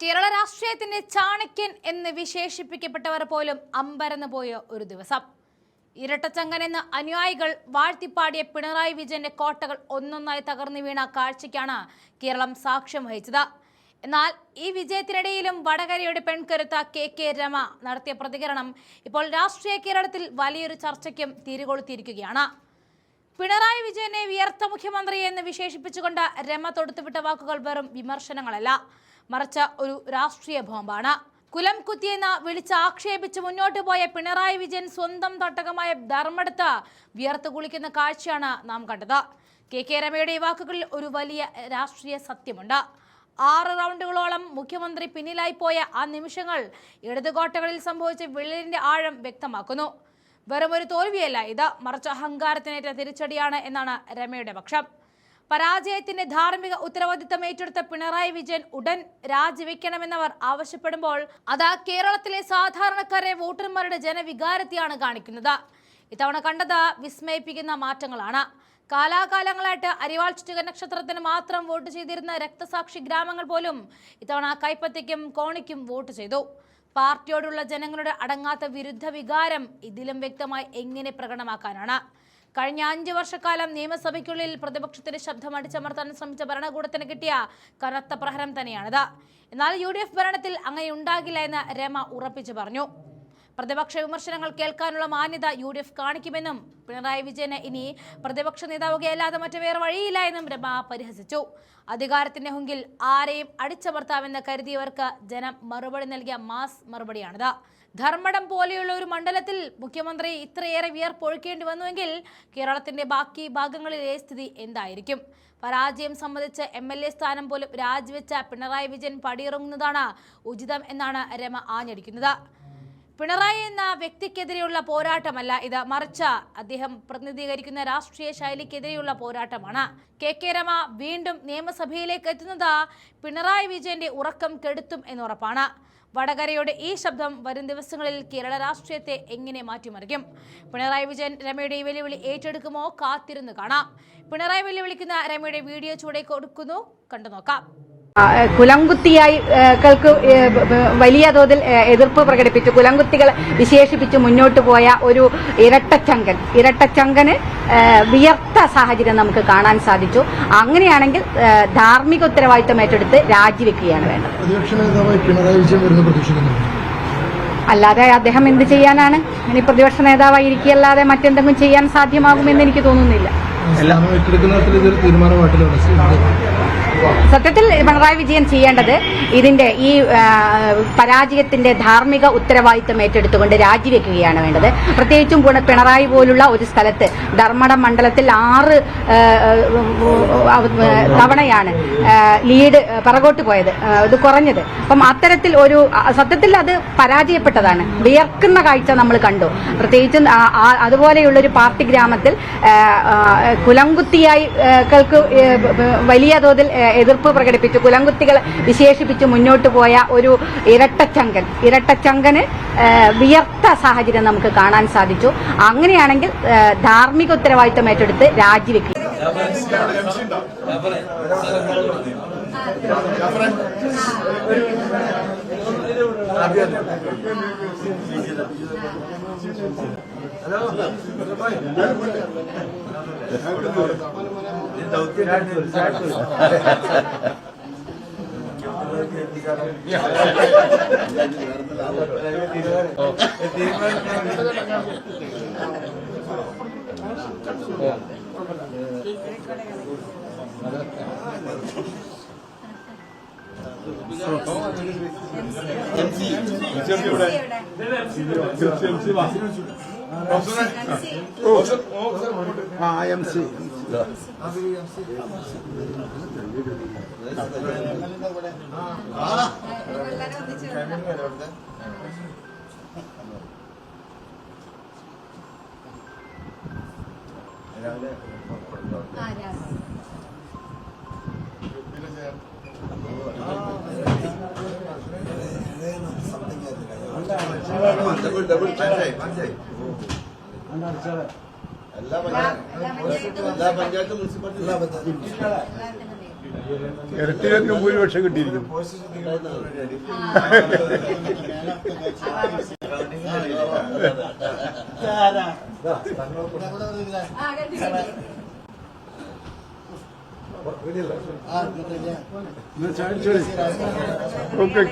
കേരള രാഷ്ട്രീയത്തിന്റെ ചാണക്യൻ എന്ന് വിശേഷിപ്പിക്കപ്പെട്ടവർ പോലും അമ്പരന്ന് പോയ ഒരു ദിവസം. ഇരട്ടച്ചങ്കൻ എന്ന അനുയായികൾ വാഴ്ത്തിപ്പാടിയ പിണറായി വിജയന്റെ കോട്ടകൾ ഒന്നൊന്നായി തകർന്നു വീണ കാഴ്ചയ്ക്കാണ് കേരളം സാക്ഷ്യം വഹിച്ചത്. എന്നാൽ ഈ വിജയത്തിനിടയിലും വടകരയുടെ പെൺകരുത്ത കെ രമ നടത്തിയ പ്രതികരണം ഇപ്പോൾ രാഷ്ട്രീയ കേരളത്തിൽ വലിയൊരു ചർച്ചയ്ക്കും തിരികൊളുത്തിയിരിക്കുകയാണ്. പിണറായി വിജയനെ വിയർത്ത മുഖ്യമന്ത്രി എന്ന് വിശേഷിപ്പിച്ചുകൊണ്ട് രമ തൊടുത്തുവിട്ട വാക്കുകൾ വെറും വിമർശനങ്ങളല്ല, മറിച്ച് ഒരു രാഷ്ട്രീയ ബോംബാണ്. കുലം കുത്തിയെന്ന് വിളിച്ച് ആക്ഷേപിച്ച് മുന്നോട്ട് പോയ പിണറായി വിജയൻ സ്വന്തം തട്ടകമായ ധർമ്മടത്ത് വിയർത്ത് കുളിക്കുന്ന കാഴ്ചയാണ് നാം കണ്ടത്. കെ രമയുടെ ഈ വാക്കുകളിൽ ഒരു വലിയ രാഷ്ട്രീയ സത്യമുണ്ട്. 6 റൗണ്ടുകളോളം മുഖ്യമന്ത്രി പിന്നിലായി പോയ ആ നിമിഷങ്ങൾ ഇടതുകോട്ടകളിൽ സംഭവിച്ച വിള്ളലിന്റെ ആഴം വ്യക്തമാക്കുന്നു. വെറും ഒരു തോൽവിയല്ല ഇത്, മറിച്ച് അഹങ്കാരത്തിനേറ്റ തിരിച്ചടിയാണ് എന്നാണ് രമയുടെ പക്ഷം. പരാജയത്തിന്റെ ധാർമ്മിക ഉത്തരവാദിത്തം ഏറ്റെടുത്ത പിണറായി വിജയൻ ഉടൻ രാജിവെക്കണമെന്നവർ ആവശ്യപ്പെടുമ്പോൾ അത് കേരളത്തിലെ സാധാരണക്കാരെ വോട്ടർമാരുടെ ജനവികാരത്തെയാണ് കാണിക്കുന്നത്. ഇത്തവണ കണ്ടത് വിസ്മയിപ്പിക്കുന്ന മാറ്റങ്ങളാണ്. കാലാകാലങ്ങളായിട്ട് അരിവാൾ ചുറ്റിക നക്ഷത്രത്തിന് മാത്രം വോട്ട് ചെയ്തിരുന്ന രക്തസാക്ഷി ഗ്രാമങ്ങൾ പോലും ഇത്തവണ കൈപ്പത്തിക്കും കോണിക്കും വോട്ട് ചെയ്തു. പാർട്ടിയോടുള്ള ജനങ്ങളുടെ അടങ്ങാത്ത വിരുദ്ധ വികാരം ഇതിലും വ്യക്തമായി എങ്ങനെ പ്രകടമാക്കാനാണ്? കഴിഞ്ഞ 5 വർഷക്കാലം നിയമസഭയ്ക്കുള്ളിൽ പ്രതിപക്ഷത്തിന്റെ ശബ്ദം അടിച്ചമർത്താൻ ശ്രമിച്ച ഭരണകൂടത്തിന് കിട്ടിയ കനത്ത പ്രഹരം തന്നെയാണിത്. എന്നാൽ UDF ഭരണത്തിൽ അങ്ങനെ ഉണ്ടാകില്ല എന്ന് രമ ഉറപ്പിച്ചു പറഞ്ഞു. പ്രതിപക്ഷ വിമർശനങ്ങൾ കേൾക്കാനുള്ള മാന്യത UDF കാണിക്കുമെന്നും പിണറായി വിജയന് ഇനി പ്രതിപക്ഷ നേതാവുകയല്ലാതെ മറ്റു വേറെ വഴിയില്ല എന്നും രമ പരിഹസിച്ചു. അധികാരത്തിന്റെ ഹുങ്കിൽ ആരെയും അടിച്ചമർത്താമെന്ന് കരുതിയവർക്ക് ജനം മറുപടി നൽകിയ മാസ് മറുപടിയാണിത്. ധർമ്മടം പോലെയുള്ള ഒരു മണ്ഡലത്തിൽ മുഖ്യമന്ത്രി ഇത്രയേറെ വിയർപ്പൊഴുക്കേണ്ടി വന്നുവെങ്കിൽ കേരളത്തിന്റെ ബാക്കി ഭാഗങ്ങളിലെ സ്ഥിതി എന്തായിരിക്കും? പരാജയം സംബന്ധിച്ച് MLA സ്ഥാനം പോലും രാജിവെച്ച പിണറായി വിജയൻ പടിയിറങ്ങുന്നതാണ് ഉചിതം എന്നാണ് രമ ആഞ്ഞടിക്കുന്നത്. പിണറായി എന്ന വ്യക്തിക്കെതിരെയുള്ള പോരാട്ടമല്ല ഇത്, മറിച്ച് അദ്ദേഹം പ്രതിനിധീകരിക്കുന്ന രാഷ്ട്രീയ ശൈലിക്കെതിരെയുള്ള പോരാട്ടമാണ്. കെ രമ വീണ്ടും നിയമസഭയിലേക്ക് എത്തുന്നത് പിണറായി വിജയന്റെ ഉറക്കം കെടുത്തും എന്നുറപ്പാണ്. വടകരയുടെ ഈ ശബ്ദം വരും ദിവസങ്ങളിൽ കേരള രാഷ്ട്രീയത്തെ എങ്ങനെ മാറ്റിമറിക്കും? പിണറായി വിജയൻ രമയുടെ ഈ വെല്ലുവിളി ഏറ്റെടുക്കുമോ? കാത്തിരുന്ന് കാണാം. പിണറായി വെല്ലുവിളിക്കുന്ന രമയുടെ വീഡിയോ ചൂടെ കൊടുക്കുന്നു, കണ്ടു നോക്കാം. കുലംകുത്തിയായികൾക്ക് വലിയ തോതിൽ എതിർപ്പ് പ്രകടിപ്പിച്ചു കുലംകുത്തികൾ വിശേഷിപ്പിച്ച് മുന്നോട്ട് പോയ ഒരു ഇരട്ടച്ചങ്കന് വിയർത്ത സാഹചര്യം നമുക്ക് കാണാൻ സാധിച്ചു. അങ്ങനെയാണെങ്കിൽ ധാർമ്മിക ഉത്തരവാദിത്തം ഏറ്റെടുത്ത് രാജിവെക്കുകയാണ് വേണ്ടത്. അല്ലാതെ അദ്ദേഹം എന്ത് ചെയ്യാനാണ്? ഇനി പ്രതിപക്ഷ നേതാവായിരിക്കല്ലാതെ മറ്റെന്തെങ്കിലും ചെയ്യാൻ സാധ്യമാകുമെന്ന് എനിക്ക് തോന്നുന്നില്ല. സത്യത്തിൽ പിണറായി വിജയൻ ചെയ്യേണ്ടത് ഇതിന്റെ ഈ പരാജയത്തിന്റെ ധാർമ്മിക ഉത്തരവാദിത്തം ഏറ്റെടുത്തുകൊണ്ട് രാജിവെക്കുകയാണ് വേണ്ടത്. പ്രത്യേകിച്ചും പിണറായി പോലുള്ള ഒരു സ്ഥലത്ത് ധർമ്മടം മണ്ഡലത്തിൽ 6 തവണയാണ് ലീഡ് പിറകോട്ട് പോയത്, ഇത് കുറഞ്ഞത്. അപ്പം അത്തരത്തിൽ ഒരു സത്യത്തിൽ അത് പരാജയപ്പെട്ടതാണ്. വിയർക്കുന്ന കാഴ്ച നമ്മൾ കണ്ടു. പ്രത്യേകിച്ചും അതുപോലെയുള്ളൊരു പാർട്ടി ഗ്രാമത്തിൽ കുലംകുത്തിയായികൾക്ക് വലിയ തോതിൽ എതിർപ്പ് പ്രകടിപ്പിച്ചു കുലംകുത്തികൾ വിശേഷിപ്പിച്ച് മുന്നോട്ട് പോയ ഒരു ഇരട്ടച്ചങ്കന് വിയർത്ത സാഹചര്യം നമുക്ക് കാണാൻ സാധിച്ചു. അങ്ങനെയാണെങ്കിൽ ധാർമ്മിക ഉത്തരവാദിത്തം ഏറ്റെടുത്ത് രാജിവെക്കുക. എല്ലാ പഞ്ചായത്ത് മുനിസിപ്പാലിറ്റി ഇരട്ടിയിലധികം ഭൂരിപക്ഷം കിട്ടിയിരിക്കും. ഓക്കെ